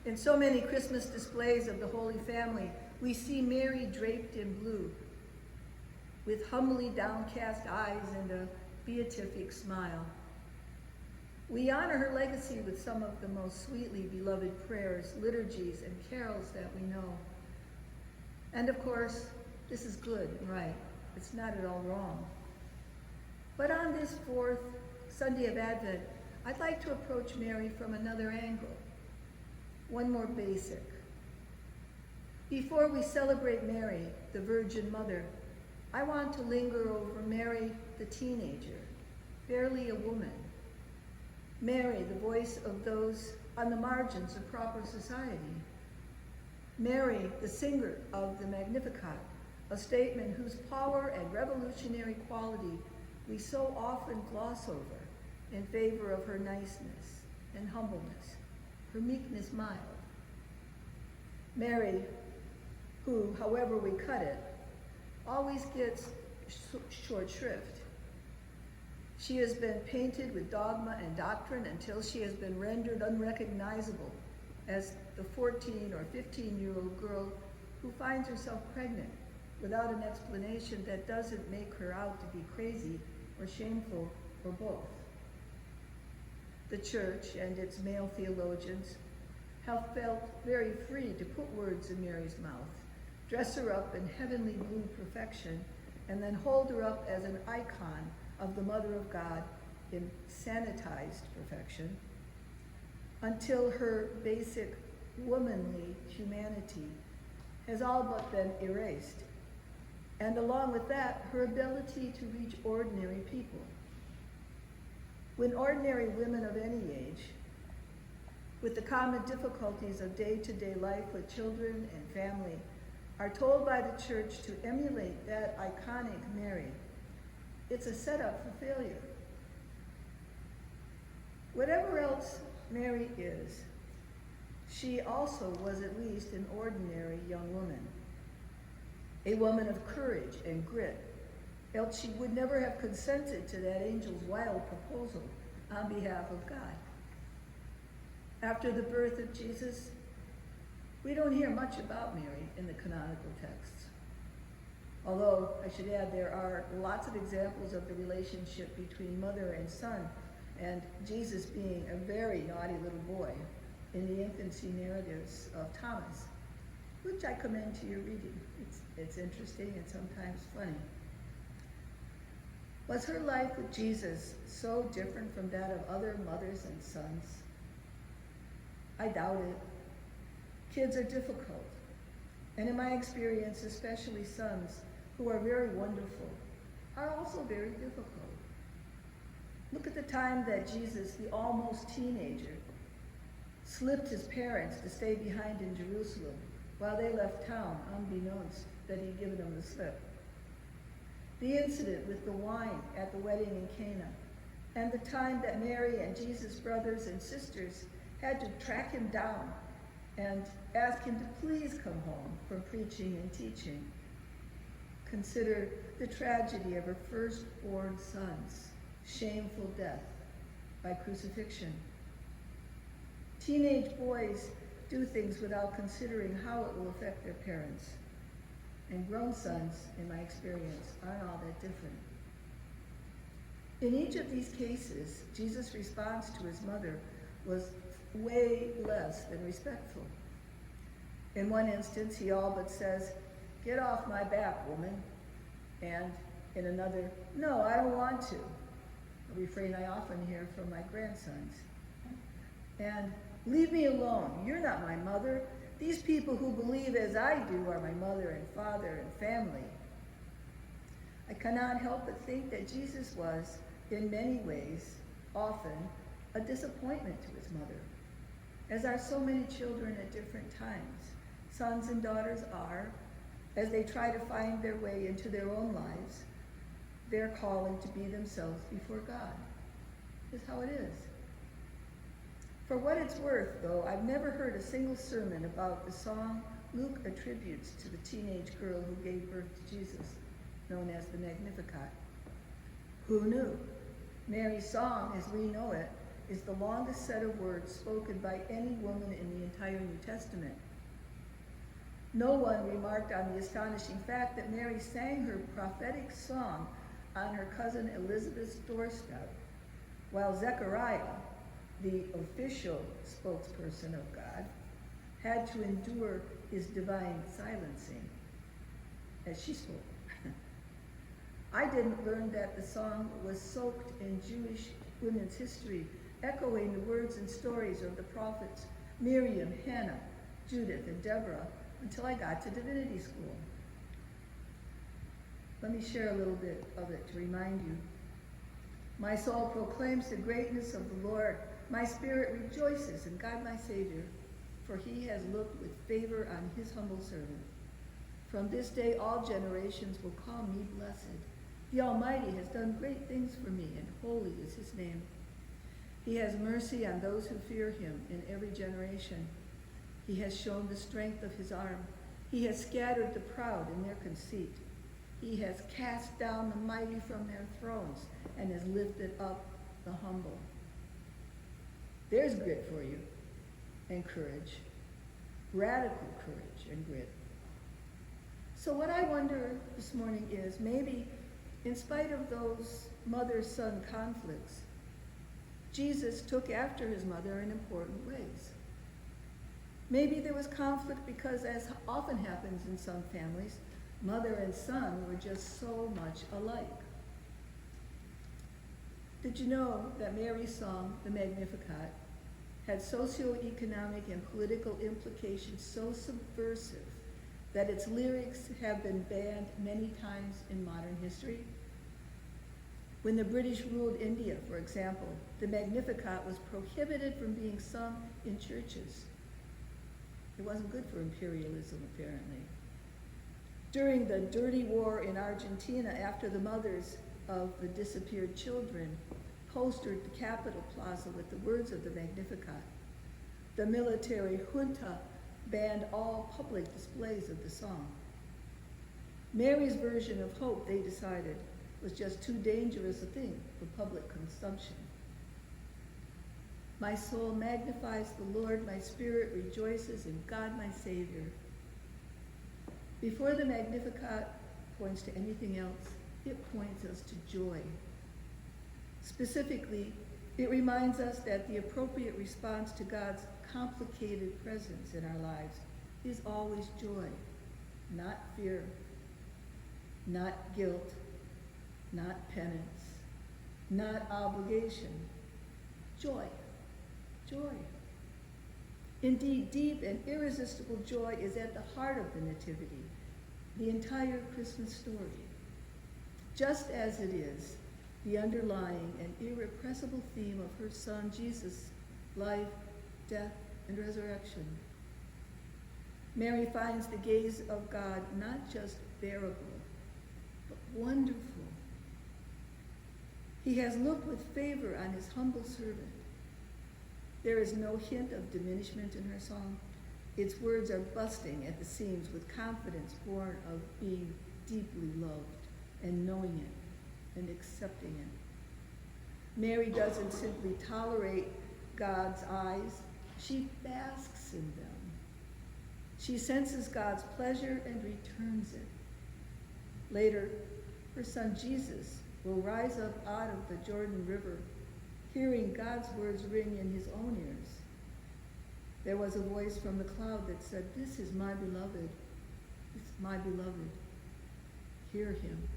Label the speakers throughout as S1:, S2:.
S1: In so many Christmas displays of the Holy Family, we see Mary draped in blue, with humbly downcast eyes and a beatific smile. We honor her legacy with some of the most sweetly beloved prayers, liturgies, and carols that we know. And of course, this is good and right. It's not at all wrong. But on this fourth Sunday of Advent, I'd like to approach Mary from another angle, one more basic. Before we celebrate Mary, the Virgin Mother, I want to linger over Mary, the teenager, barely a woman. Mary, the voice of those on the margins of proper society. Mary, the singer of the Magnificat, a statement whose power and revolutionary quality we so often gloss over in favor of her niceness and humbleness, her meekness mild. Mary, who, however we cut it, always gets short shrift. She has been painted with dogma and doctrine until she has been rendered unrecognizable as the 14 or 15-year-old girl who finds herself pregnant without an explanation that doesn't make her out to be crazy or shameful or both. The church and its male theologians have felt very free to put words in Mary's mouth, dress her up in heavenly blue perfection, and then hold her up as an icon of the Mother of God in sanitized perfection, until her basic womanly humanity has all but been erased. And along with that, her ability to reach ordinary people. When ordinary women of any age, with the common difficulties of day-to-day life with children and family, are told by the church to emulate that iconic Mary, it's a setup for failure. Whatever else Mary is, she also was at least an ordinary young woman, a woman of courage and grit, else she would never have consented to that angel's wild proposal on behalf of God. After the birth of Jesus, we don't hear much about Mary in the canonical texts. Although, I should add, there are lots of examples of the relationship between mother and son, and Jesus being a very naughty little boy in the infancy narratives of Thomas, which I commend to your reading. It's interesting and sometimes funny. Was her life with Jesus so different from that of other mothers and sons? I doubt it. Kids are difficult, and in my experience, especially sons who are very wonderful, are also very difficult. Look at the time that Jesus, the almost teenager, slipped his parents to stay behind in Jerusalem while they left town, unbeknownst that he'd given them the slip. The incident with the wine at the wedding in Cana, and the time that Mary and Jesus' brothers and sisters had to track him down and ask him to please come home from preaching and teaching. Consider the tragedy of her firstborn son's shameful death by crucifixion. Teenage boys do things without considering how it will affect their parents. And grown sons, in my experience, aren't all that different. In each of these cases, Jesus' response to his mother was way less than respectful. In one instance, he all but says, "Get off my back, woman." And in another, "No, I don't want to." A refrain I often hear from my grandsons. And, "Leave me alone. You're not my mother. These people who believe as I do are my mother and father and family." I cannot help but think that Jesus was, in many ways, often, a disappointment to his mother, as are so many children at different times. Sons and daughters are, as they try to find their way into their own lives, their calling to be themselves before God. Is how it is. For what it's worth, though, I've never heard a single sermon about the song Luke attributes to the teenage girl who gave birth to Jesus, known as the Magnificat. Who knew? Mary's song, as we know it, is the longest set of words spoken by any woman in the entire New Testament. No one remarked on the astonishing fact that Mary sang her prophetic song on her cousin Elizabeth's doorstep, while Zechariah, the official spokesperson of God, had to endure his divine silencing as she spoke. I didn't learn that the song was soaked in Jewish women's history, echoing the words and stories of the prophets Miriam, Hannah, Judith, and Deborah until I got to divinity school. Let me share a little bit of it to remind you. My soul proclaims the greatness of the Lord. My spirit rejoices in God my Savior, for he has looked with favor on his humble servant. From this day all generations will call me blessed. The Almighty has done great things for me, and holy is his name. He has mercy on those who fear him in every generation. He has shown the strength of his arm. He has scattered the proud in their conceit. He has cast down the mighty from their thrones and has lifted up the humble. There's grit for you, and courage, radical courage and grit. So what I wonder this morning is, maybe in spite of those mother-son conflicts, Jesus took after his mother in important ways. Maybe there was conflict because, as often happens in some families, mother and son were just so much alike. Did you know that Mary's song, the Magnificat, had socioeconomic and political implications so subversive that its lyrics have been banned many times in modern history? When the British ruled India, for example, the Magnificat was prohibited from being sung in churches. It wasn't good for imperialism, apparently. During the dirty war in Argentina, after the mothers of the disappeared children postered the Capitol Plaza with the words of the Magnificat, the military junta banned all public displays of the song. Mary's version of hope, they decided, was just too dangerous a thing for public consumption. My soul magnifies the Lord, my spirit rejoices in God my Savior. Before the Magnificat points to anything else, it points us to joy. Specifically, it reminds us that the appropriate response to God's complicated presence in our lives is always joy, not fear, not guilt, not penance, not obligation. Joy, joy. Indeed, deep and irresistible joy is at the heart of the Nativity, the entire Christmas story, just as it is the underlying and irrepressible theme of her son Jesus' life, death, and resurrection. Mary finds the gaze of God not just bearable, but wonderful. He has looked with favor on his humble servant. There is no hint of diminishment in her song. Its words are busting at the seams with confidence born of being deeply loved and knowing it and accepting it. Mary doesn't simply tolerate God's eyes, she basks in them. She senses God's pleasure and returns it. Later, her son Jesus will rise up out of the Jordan River, hearing God's words ring in his own ears. There was a voice from the cloud that said, "This is my beloved. This is my beloved. Hear him."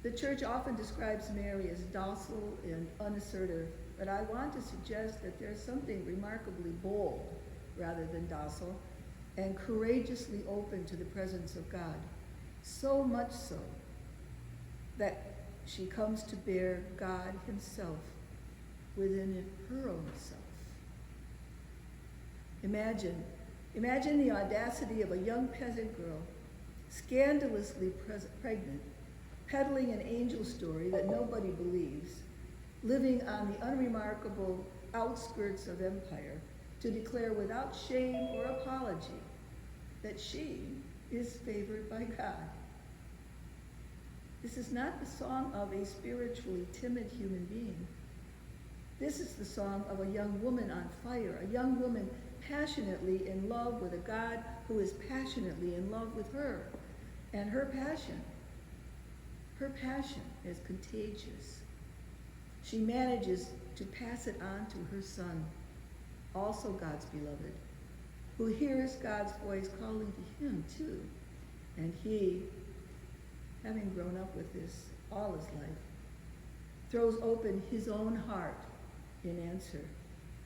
S1: The church often describes Mary as docile and unassertive, but I want to suggest that there's something remarkably bold rather than docile and courageously open to the presence of God. So much so that she comes to bear God himself within her own self. Imagine the audacity of a young peasant girl, scandalously pregnant, peddling an angel story that nobody believes, living on the unremarkable outskirts of empire, to declare without shame or apology that she is favored by God. This is not the song of a spiritually timid human being. This is the song of a young woman on fire, a young woman passionately in love with a God who is passionately in love with her. And her passion is contagious. She manages to pass it on to her son, also God's beloved, who hears God's voice calling to him too. And he, having grown up with this all his life, throws open his own heart in answer,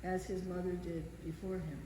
S1: as his mother did before him.